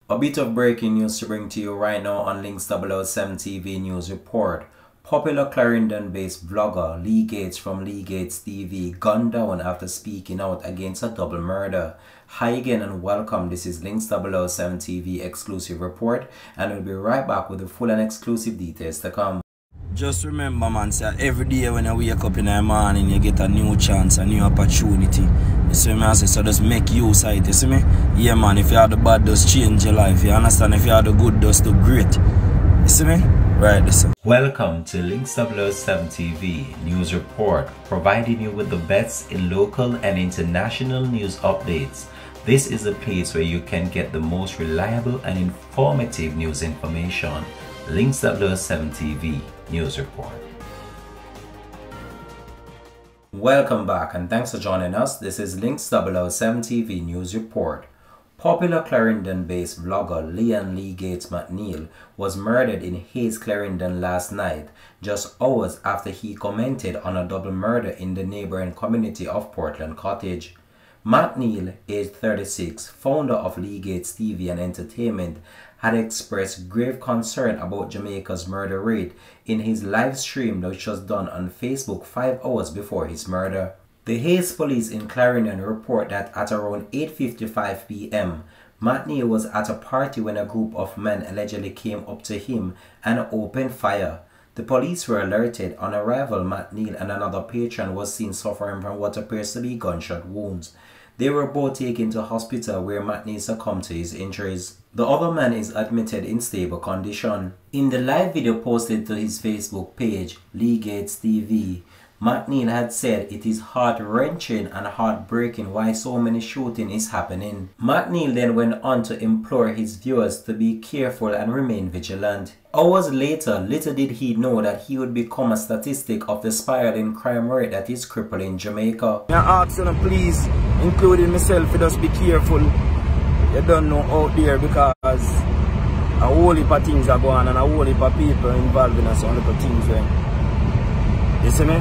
A bit of breaking news to bring to you right now on Leegates TV News Report. Popular Clarendon-based vlogger Leegates from Leegates TV gunned down after speaking out against a double murder. Hi again and welcome. This is Leegates TV exclusive report, and we'll be right back with the full and exclusive details to come. Just remember, man, sir, every day when you wake up in the morning, you get a new chance, a new opportunity. You see me, I say, so just make use of it, you see me? Yeah, man, if you have the bad, just change your life, you understand? If you have the good, just do great. You see me? Right, listen. Welcome to Leegates TV News Report, providing you with the best in local and international news updates. This is a place where you can get the most reliable and informative news information. Leegates TV News Report. Welcome back and thanks for joining us. This is Leegates TV News Report. Popular Clarendon-based vlogger Leegates McNeil was murdered in Hayes, Clarendon last night, just hours after he commented on a double murder in the neighboring community of Portland Cottage. McNeil, aged 36, founder of Leegates TV and Entertainment, had expressed grave concern about Jamaica's murder rate in his live stream which was done on Facebook 5 hours before his murder. The Hayes police in Clarendon report that at around 8:55 p.m., McNeil was at a party when a group of men allegedly came up to him and opened fire. The police were alerted. On arrival, McNeil and another patron was seen suffering from what appears to be gunshot wounds. They were both taken to hospital where McNeil succumbed to his injuries. The other man is admitted in stable condition. In the live video posted to his Facebook page, Leegates TV, McNeil had said it is heart-wrenching and heartbreaking why so many shooting is happening. McNeil then went on to implore his viewers to be careful and remain vigilant. Hours later, little did he know that he would become a statistic of the spiraling crime rate that is crippling Jamaica. I ask you please, including myself, to just be careful. You don't know out there because a whole heap of things are going on and a whole heap of people involved in some little things there. You see me?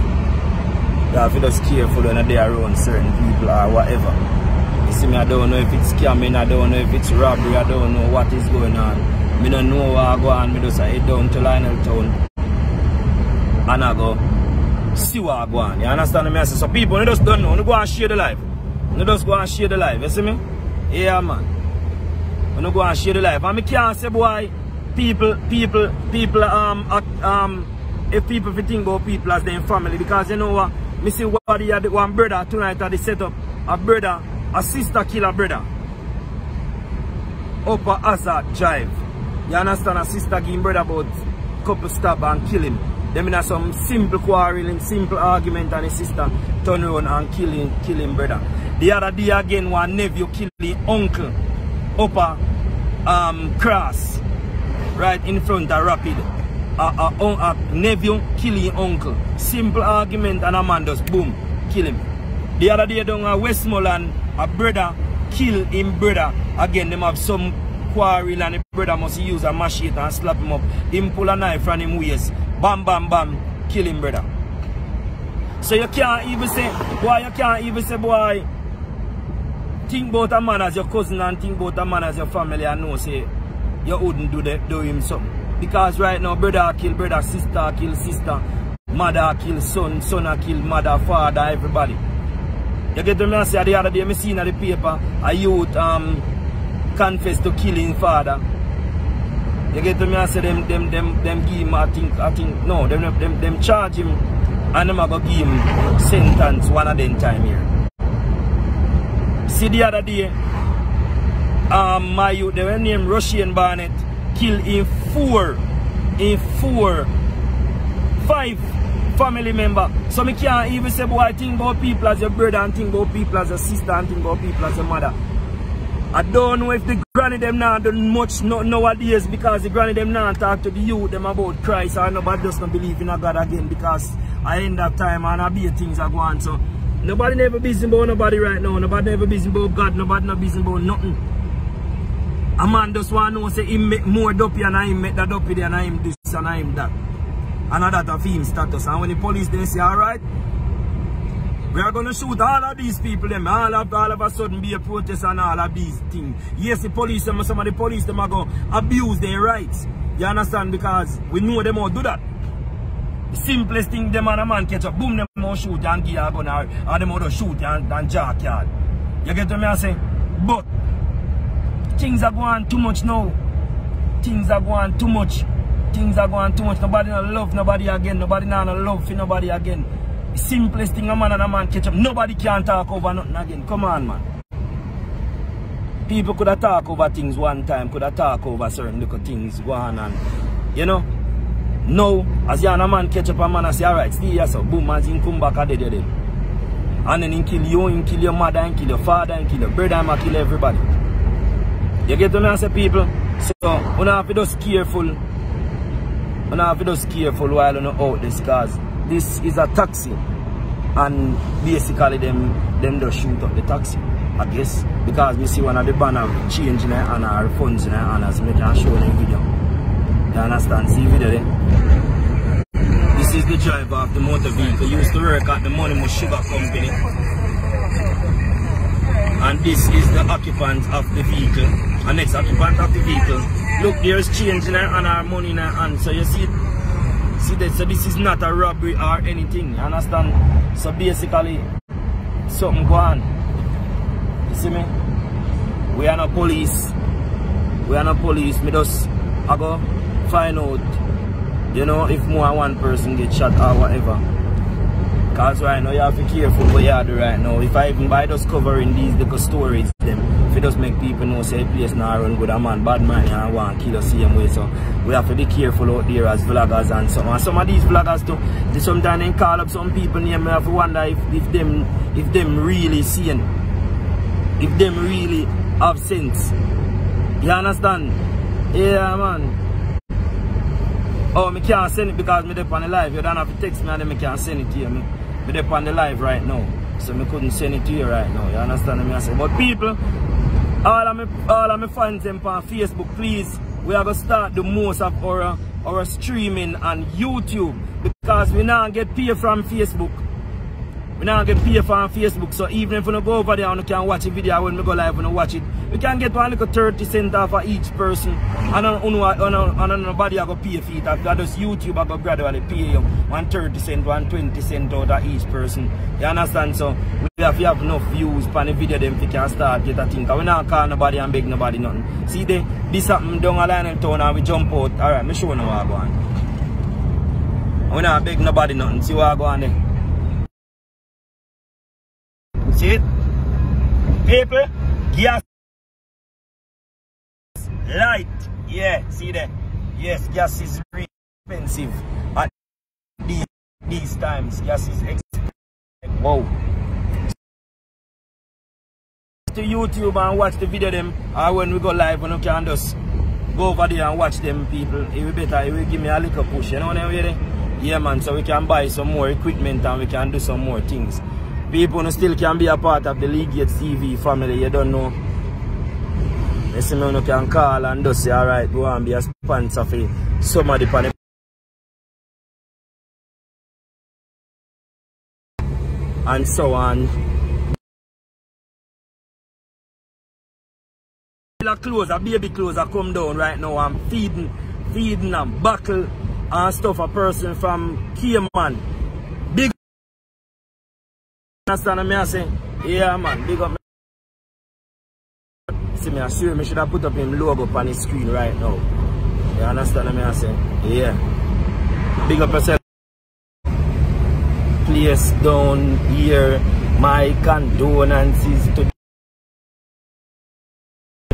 You have to just careful when they are around certain people or whatever. You see me, I don't know if it's scamming, I don't know if it's robbery, I don't know what is going on. I don't know what I go on, I just head down to Lionel Town and I go see what I go on. You understand me? So people, you just don't know, you go and share the life. You just go and share the life, you see me? Yeah, man. You go and share the life. And I can't say, boy, people, if people think about people as their family, because you know what? Me see what he had one brother tonight at the setup. A sister kill a brother. Up a Hazard Drive. You understand? A sister give him brother about couple stab and kill him. Them in some simple quarreling, simple argument, and his sister turn around and kill him brother. The other day again, one nephew kill his uncle up a cross right in front of Rapid. A nephew kill his uncle. Simple argument and a man just boom, kill him. The other day down at Westmoreland, a brother kill him brother. Again, them have some quarrel and the brother must use a machete and slap him up. Him pull a knife from him waist. Bam, bam, bam, kill him brother. So you can't even say, boy, think about a man as your cousin and think about a man as your family and know say you wouldn't do him something. Because right now, brother kill brother, sister kill sister, mother kill son, son kill mother, father, everybody. You get to me and say the other day, I seen in the paper, a youth confess to killing father. You get to me and say them give him, I think, no, them charge him and them are going to give him sentence one of them time here. See the other day, my youth, they were named Russian Barnett, kill in 5 family member. So me can't even say, boy, think about people as your brother and think about people as your sister and think about people as your mother. I don't know if the granny them now done much nowadays because the granny them now talk to the youth them about Christ or nobody does not believe in a God again because I end that time and I be things are going on. So nobody never busy about nobody right now. Nobody never busy about God. Nobody not busy about nothing. A man just want to know say him make more dopey and I make that dopey and I him this and I him that. And that of him status. And when the police they say alright, We are going to shoot all of these people, them. All of a sudden be a protest and all of these things. Yes, the police, some of the police, them are going to abuse their rights. You understand? Because we know them all do that. The simplest thing, them and a man catch up, boom, them all shoot and give a gun, or them all shoot and jack yard. You get what me I say? But things are going too much now. Things are going too much. Things are going too much. Nobody no love nobody again. Nobody no love for nobody again. The simplest thing a man and a man catch up. Nobody can talk over nothing again. Come on, man. People could have talked over things one time. Could have talked over certain little things go on and, you know. Now, as you and a man catch up a man and say, alright, stay here, so boom, as he come back, dead. And then he kill you, he kill your mother, he kill your father, he kill your brother, and kill everybody. You get what I say, people? So, we have to just careful. We have to just careful while on out this, because this is a taxi. And basically, them just shoot up the taxi, I guess. Because we see one of the banner changing it and our funds in it, and as we can show in the video. You understand? See the video there? This is the driver of the motor vehicle. He used to work at the Money Sugar Company. And this is the occupant of the vehicle. And next occupant of the vehicle. Look, there's change in her and our money in her hand. So you see that? So this is not a robbery or anything. You understand? So basically, something go on. You see me? We are not police. We are not police. Me just I go find out, you know, if more than one person get shot or whatever. Because right now you have to be careful what you do right now. If I even by just covering these little stories, them, if it does make people know say place now run good, a man, bad man, and want to kill us same way. So we have to be careful out there as vloggers and some. And some of these vloggers too, they sometimes they call up some people name. We have to wonder if them really seeing, if them really have sense. You understand? Yeah, man. Oh, I can't send it because I'm on the live. You don't have to text me and then I can't send it to you. I'm on the live right now. So I couldn't send it to you right now. You understand what I say? But people, all of my fans them on Facebook, please, we are going to start the most of our streaming on YouTube. Because we now get paid from Facebook. We now get paid from Facebook, so even if we don't go over there and we can watch a video when we go live and watch it, we can get one like 30 cents off for each person. And nobody will pay for it. That just YouTube will gradually pay you 130 cents, 120 cents out of each person. You understand? So we have to have enough views for the video then we can start get a thing. Because we not call nobody and beg nobody nothing. See this happen down a line in town and we jump out. Alright, me show you what I go on. We not beg nobody nothing. See what I go on there. See it? People, gas, light, yeah, see that? Yes, gas is really expensive at these times. Gas is expensive. Wow. To YouTube and watch the video them, or when we go live, and we can just go over there and watch them people. It will better, it will give me a little push, you know what I mean? Yeah, man, so we can buy some more equipment and we can do some more things. People still can be a part of the Leegates TV family, you don't know. You see me, you can call and just say, alright, go and be a sponsor for somebody. And so on. Clothes, a baby clothes are come down right now. I'm feeding them, buckle and stuff a person from Cayman. Big understand me I say, yeah man, big up me. See me I sure me should have put up him logo on his screen right now. You understand me I say? Yeah. Big up yourself. Place down here. My condolences to.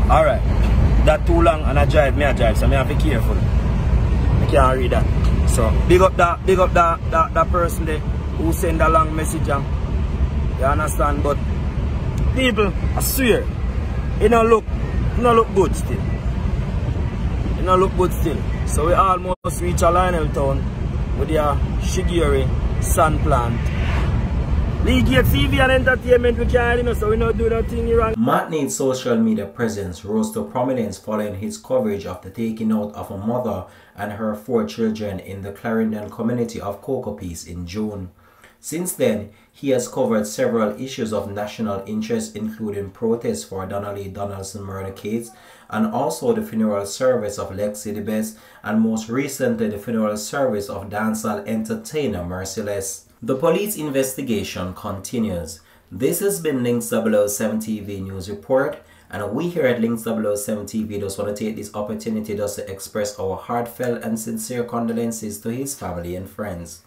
Alright. That too long and I drive, so I have to be careful. I can't read that. So big up that person there who send a long message. You understand? But people, I swear, it don't look good still. It don't look good still. So we almost reach a Lionel town with the Shigiri sun plant. Leegates TV and entertainment we can't, you know, so we don't do that thing wrong. Matney's social media presence rose to prominence following his coverage of the taking out of a mother and her 4 children in the Clarendon community of Cocoa Peace in June. Since then, he has covered several issues of national interest, including protests for Donnelly Donaldson murder case, and also the funeral service of Leegates, and most recently the funeral service of dancehall entertainer Merciless. The police investigation continues. This has been Links 007 TV News Report, and we here at Links 007 TV just want to take this opportunity just to express our heartfelt and sincere condolences to his family and friends.